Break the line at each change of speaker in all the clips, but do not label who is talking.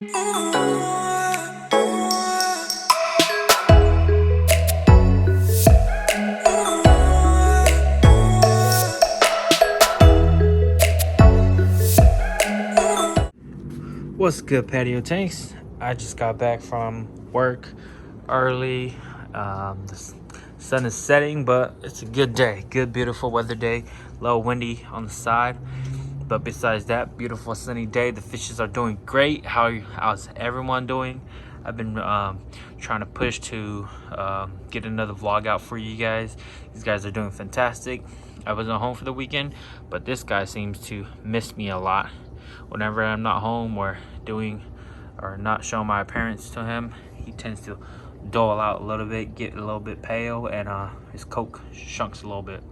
What's good, patio tanks? I just got back from work early. The sun is setting, but it's a good day. Good, beautiful weather day. A little windy on the side, but besides that, beautiful sunny day. The fishes are doing great. How's everyone doing? I've been trying to push to get another vlog out for you guys. These guys are doing fantastic. I wasn't home for the weekend, but this guy seems to miss me a lot. Whenever I'm not home or not showing my appearance to him, he tends to dull out a little bit, get a little bit pale, and his coke shunks a little bit.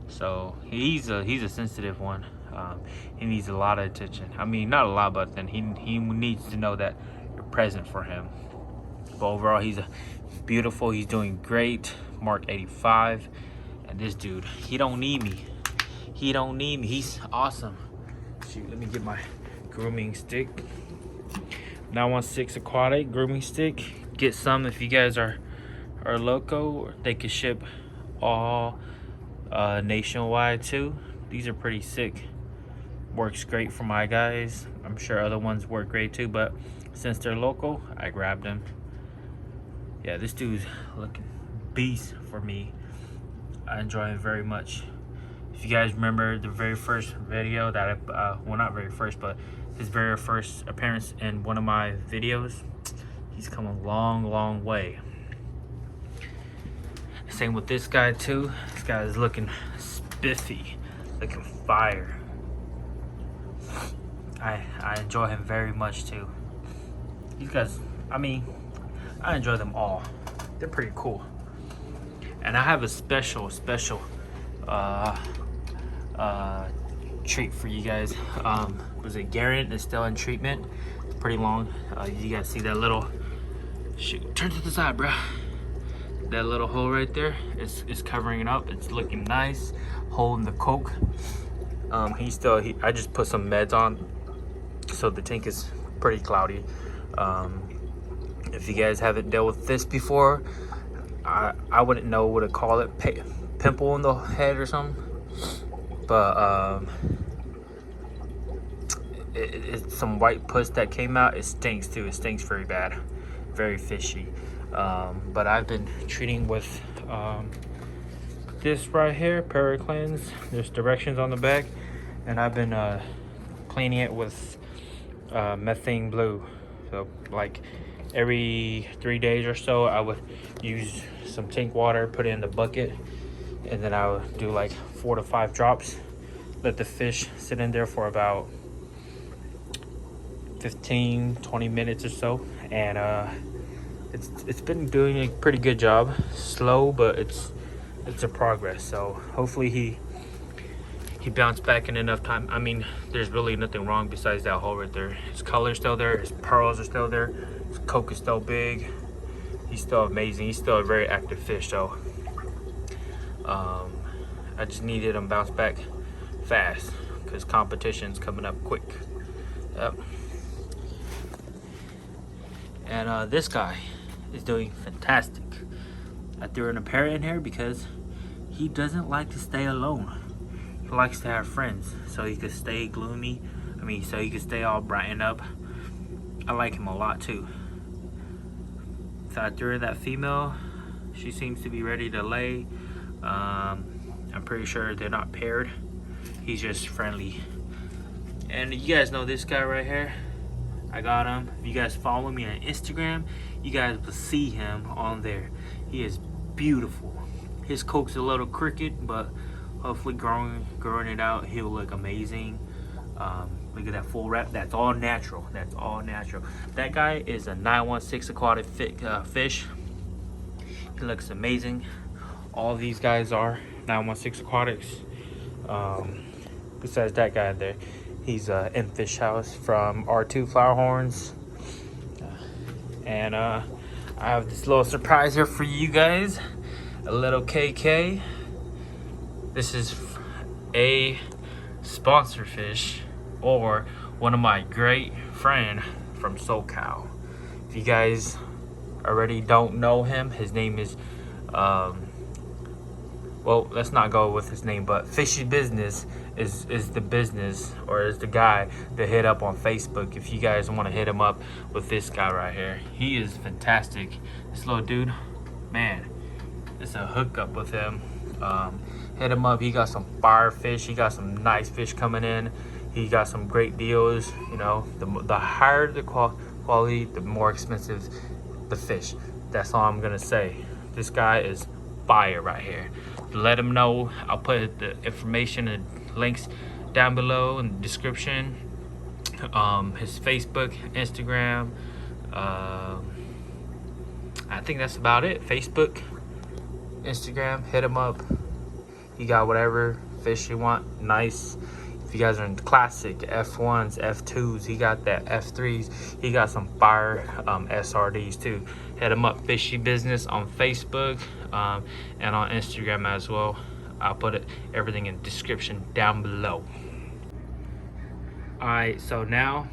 So he's a sensitive one. He needs a lot of attention. I mean, not a lot, but then he needs to know that you're present for him. But overall, he's beautiful. He's doing great. Mark 85, and this dude, he don't need me. He don't need me. He's awesome. Shoot, let me get my grooming stick. 916 aquatic grooming stick. Get some if you guys are loco. They can ship all nationwide too. These are pretty sick. Works great for my guys. I'm sure other ones work great too, but since they're local, I grabbed them. Yeah, this dude's looking beast for me. I enjoy him very much. If you guys remember the very first video that well, not very first, but his very first appearance in one of my videos, he's come a long way. Same with this guy too. This guy is looking spiffy, looking fire. I enjoy him very much too. These guys, I mean, I enjoy them all. They're pretty cool. And I have a special treat for you guys. Was it Garrett is still in treatment. It's pretty long. You guys see that little, shoot, turn to the side, bro. That little hole right there is covering it up. It's looking nice, holding the coke. I just put some meds on, so the tank is pretty cloudy. If you guys haven't dealt with this before, I wouldn't know what to call it, pimple in the head or something. But it's some white pus that came out. It stinks too. It stinks very bad, very fishy. But I've been treating with this right here, Paracleanse. There's directions on the back, and I've been cleaning it with methane blue. So like every 3 days or so, I would use some tank water, put it in the bucket, and then I would do like 4 to 5 drops. Let the fish sit in there for about 15-20 minutes or so, and it's been doing a pretty good job. Slow, but it's a progress. So hopefully he bounced back in enough time. I mean, there's really nothing wrong besides that hole right there. His color's still there, his pearls are still there, his coke is still big. He's still amazing. He's still a very active fish. So I just needed him bounce back fast because competition's coming up quick. Yep. And this guy is doing fantastic. I threw an apparel in here because he doesn't like to stay alone. He likes to have friends, so he could stay gloomy. I mean, so he could stay all brightened up. I like him a lot too. So I threw in that female. She seems to be ready to lay. I'm pretty sure they're not paired. He's just friendly. And you guys know this guy right here. I got him. If you guys follow me on Instagram, you guys will see him on there. He is beautiful. His coke's a little crooked, but hopefully growing it out, he'll look amazing. Look at that full wrap. That's all natural. That's all natural. That guy is a 916 aquatic fish. He looks amazing. All of these guys are 916 aquatics. Besides that guy there, he's in Fish House from R2 Flowerhorns. And I have this little surprise here for you guys. A little KK. This is a sponsor fish, or one of my great friend from SoCal. If you guys already don't know him, his name is well, let's not go with his name, but Fishy Business is the business, or is the guy to hit up on Facebook if you guys want to hit him up with this guy right here. He is fantastic. This little dude, man, it's a hookup with him. Hit him up. He got some fire fish. He got some nice fish coming in. He got some great deals. You know, the higher the quality, the more expensive the fish. That's all I'm gonna say. This guy is fire right here. Let him know. I'll put the information and links down below in the description. His Facebook, Instagram. I think that's about it. Facebook, Instagram, hit him up. He got whatever fish you want. Nice. If you guys are into classic F1s, F2s, he got that F3s. He got some fire SRDs too. Hit him up, Fishy Business, on Facebook and on Instagram as well. I'll put everything in the description down below. Alright, so now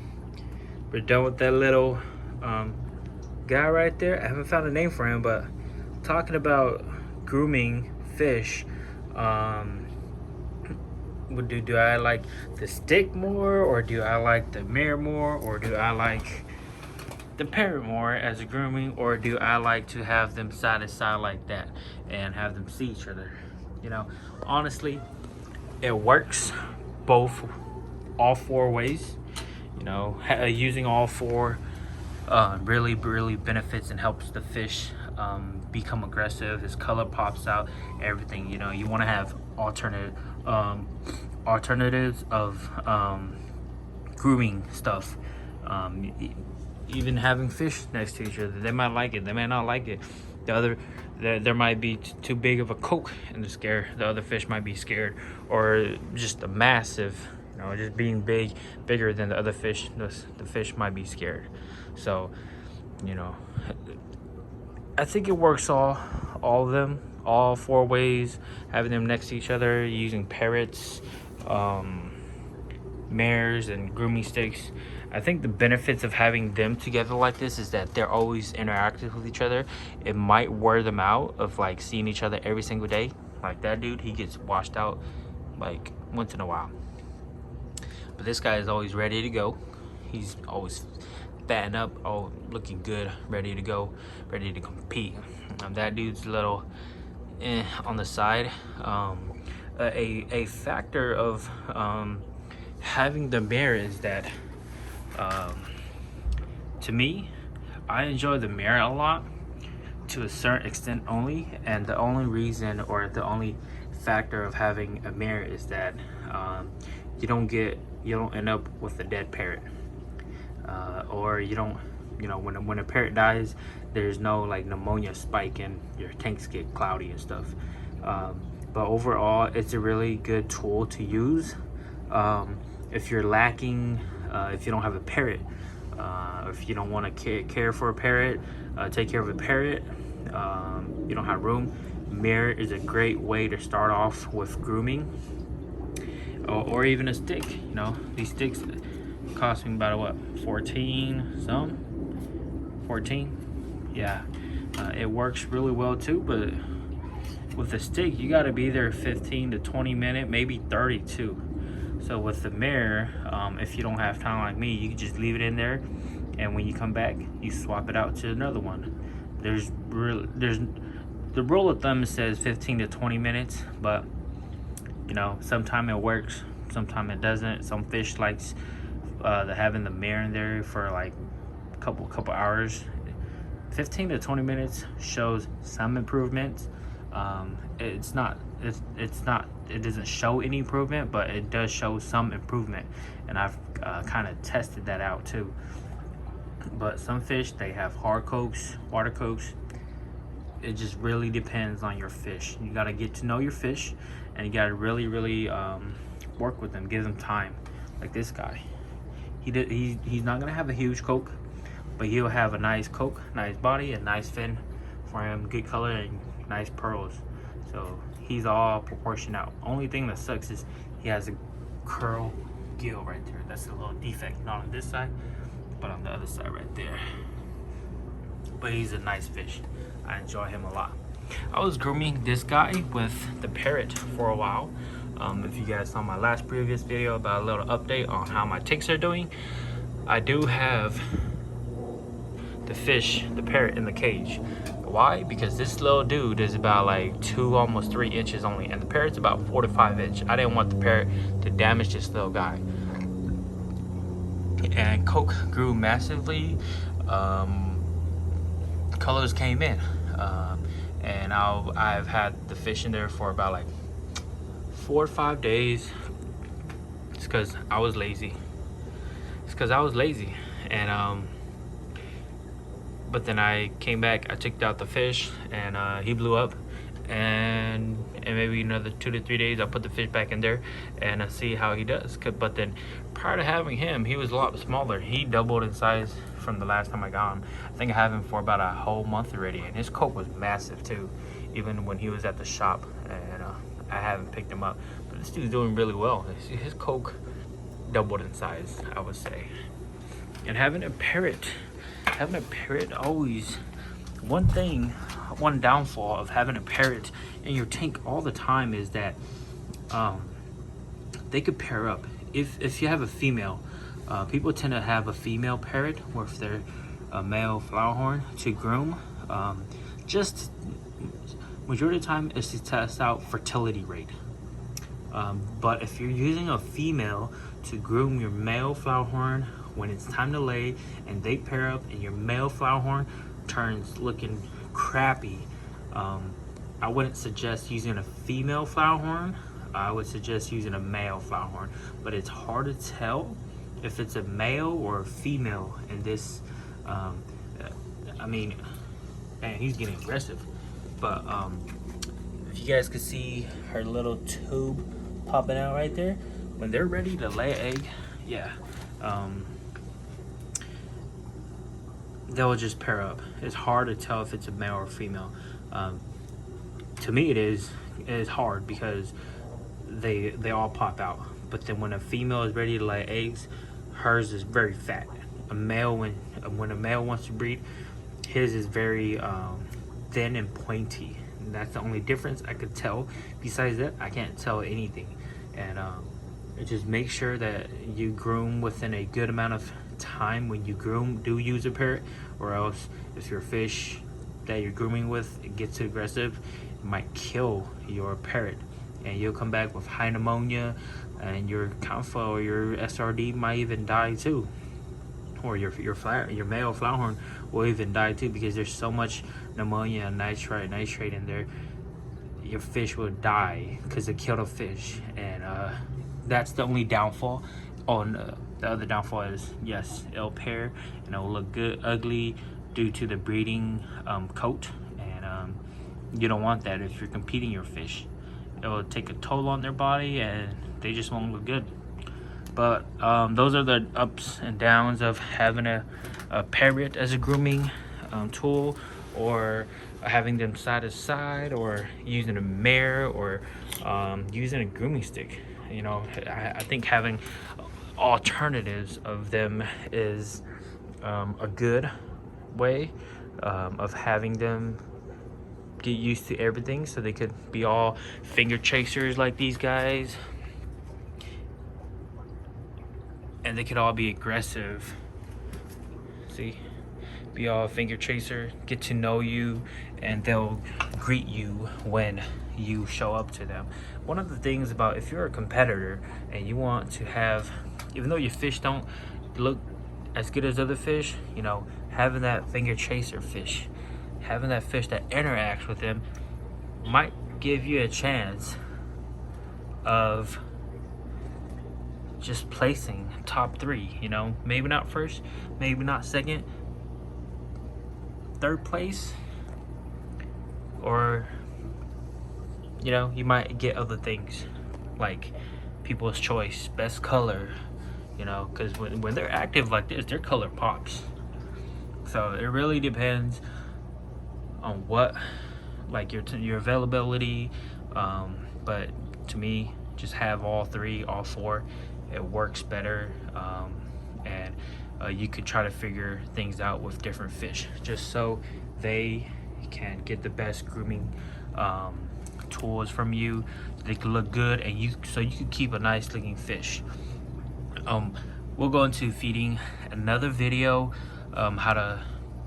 we're done with that little guy right there. I haven't found a name for him, but talking about grooming fish, do I like the stick more, or do I like the mirror more, or do I like the parrot more as a grooming, or do I like to have them side to side like that and have them see each other? You know, honestly, it works all four ways. You know, using all four really benefits and helps the fish become aggressive. His color pops out, everything. You know, you want to have alternatives of grooming stuff. Even having fish next to each other, they might like it, they may not like it. There might be too big of a coke and the other fish might be scared, or just a massive, you know, just being bigger than the other fish, the fish might be scared. So, you know, I think it works all of them, all four ways, having them next to each other, using parrots, mares, and grooming sticks. I think the benefits of having them together like this is that they're always interactive with each other. It might wear them out of like seeing each other every single day. Like that dude, he gets washed out like once in a while. But this guy is always ready to go. He's always fatting up, oh, looking good, ready to go, ready to compete. That dude's a little on the side. A factor of having the mare is that to me, I enjoy the mare a lot, to a certain extent only, and the only reason, or the only factor of having a mare is that you don't end up with a dead parrot, or you don't, you know, when a parrot dies, there's no like pneumonia spike and your tanks get cloudy and stuff. But overall, it's a really good tool to use if you're lacking, if you don't have a parrot, if you don't want to care for a parrot, take care of a parrot, you don't have room. Mirror is a great way to start off with grooming, or even a stick. You know, these sticks cost me about what, 14 yeah. It works really well too, but with the stick you got to be there 15 to 20 minutes, maybe 30 too. So with the mirror, if you don't have time like me, you can just leave it in there, and when you come back, you swap it out to another one. The rule of thumb says 15 to 20 minutes, but you know, sometimes it works, sometimes it doesn't. Some fish likes having the mirror in there for like a couple hours. 15 to 20 minutes shows some improvements. It doesn't show any improvement, but it does show some improvement, and I've kind of tested that out too. But some fish, they have hard cokes, water cokes. It just really depends on your fish. You got to get to know your fish, and you got to really work with them, give them time. Like this guy, he's not gonna have a huge coke, but he'll have a nice coke, nice body, a nice fin for him, good color, and nice pearls. So he's all proportioned out. Only thing that sucks is he has a curl gill right there. That's a little defect. Not on this side, but on the other side right there. But he's a nice fish. I enjoy him a lot. I was grooming this guy with the parrot for a while. If you guys saw my last previous video about a little update on how my ticks are doing, I do have the fish, the parrot, in the cage. Why? Because this little dude is about like 2, almost 3 inches only, and the parrot's about 4 to 5 inch. I didn't want the parrot to damage this little guy. And Coke grew massively. Colors came in, and I've had the fish in there for about like 4 or 5 days. It's because I was lazy. And but then I came back, I checked out the fish, and he blew up. And maybe another 2 to 3 days, I'll put the fish back in there and see how he does. But then prior to having him, he was a lot smaller. He doubled in size from the last time I got him. I think I have him for about a whole month already, and his coat was massive too, even when he was at the shop. And I haven't picked him up, but this dude's doing really well. His coke doubled in size, I would say. And having a parrot always, one downfall of having a parrot in your tank all the time is that they could pair up. If you have a female, people tend to have a female parrot with their male flowerhorn to groom. Just majority of the time is to test out fertility rate. But if you're using a female to groom your male flowerhorn when it's time to lay, and they pair up and your male flowerhorn turns looking crappy, I wouldn't suggest using a female flowerhorn. I would suggest using a male flowerhorn. But it's hard to tell if it's a male or a female in this. I mean, man, he's getting aggressive. But if you guys could see her little tube popping out right there, when they're ready to lay an egg, yeah, they'll just pair up. It's hard to tell if it's a male or female. To me, it is hard because they all pop out. But then when a female is ready to lay eggs, hers is very fat. A male, when a male wants to breed, his is very thin and pointy. And that's the only difference I could tell. Besides that, I can't tell anything. And just make sure that you groom within a good amount of time when you do use a parrot, or else if your fish that you're grooming with gets too aggressive, it might kill your parrot, and you'll come back with high pneumonia, and your Confa or your SRD might even die too, or your male flowerhorn will even die too, because there's so much pneumonia and nitrate in there. Your fish will die because it killed a fish. And that's the only downfall. The other downfall is, yes, it'll pair and it'll look good, ugly due to the breeding coat, and you don't want that if you're competing your fish. It'll take a toll on their body and they just won't look good. But those are the ups and downs of having a parrot as a grooming tool, or having them side to side, or using a mare, or using a grooming stick. You know, I think having alternatives of them is a good way of having them get used to everything, so they could be all finger chasers like these guys, and they could all be aggressive. See, be all finger chaser, get to know you, and they'll greet you when you show up to them. One of the things about, if you're a competitor and you want to have, even though your fish don't look as good as other fish, you know, having that finger chaser fish, having that fish that interacts with them might give you a chance of just placing top 3, you know, maybe not first, maybe not second, 3rd place, or, you know, you might get other things like people's choice, best color, you know, because when they're active like this, their color pops. So it really depends on what, like your availability, but to me, just have all 3, all 4. It works better, and you could try to figure things out with different fish, just so they can get the best grooming tools from you. They can look good, and you can keep a nice looking fish. We'll go into feeding another video, how to,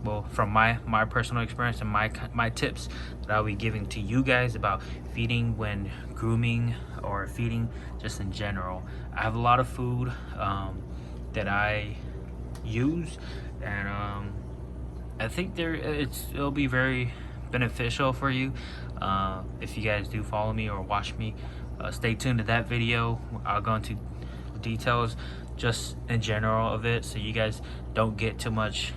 well, from my personal experience and my tips that I'll be giving to you guys about feeding when grooming, or feeding just in general. I have a lot of food that I use, and I think it'll be very beneficial for you if you guys do follow me or watch me. Stay tuned to that video. I'll go into details just in general of it, so you guys don't get too much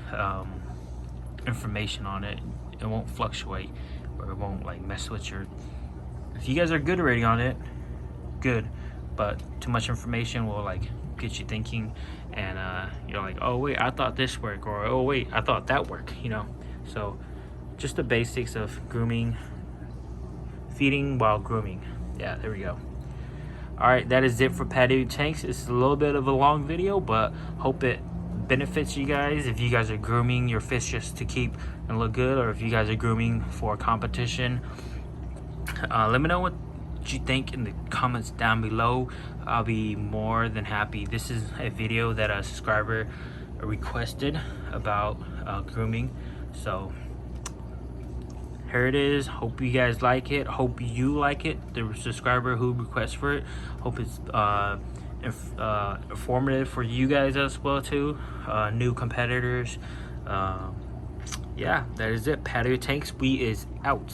information on it. It won't fluctuate, or it won't like mess with your, if you guys are good already on it, good, but too much information will like get you thinking, and you're like, oh wait, I thought this worked, or oh wait, I thought that worked, you know. So just the basics of grooming, feeding while grooming. Yeah, there we go. All right, that is it for patio tanks. It's a little bit of a long video, but hope it benefits you guys. If you guys are grooming your fish just to keep and look good, or if you guys are grooming for competition, let me know what you think in the comments down below. I'll be more than happy. This is a video that a subscriber requested about grooming, so here it is. Hope you guys like it. Hope you like it, the subscriber who requests for it. Hope it's informative for you guys as well too, new competitors. Yeah, that is it. Patio Tanks, we is out.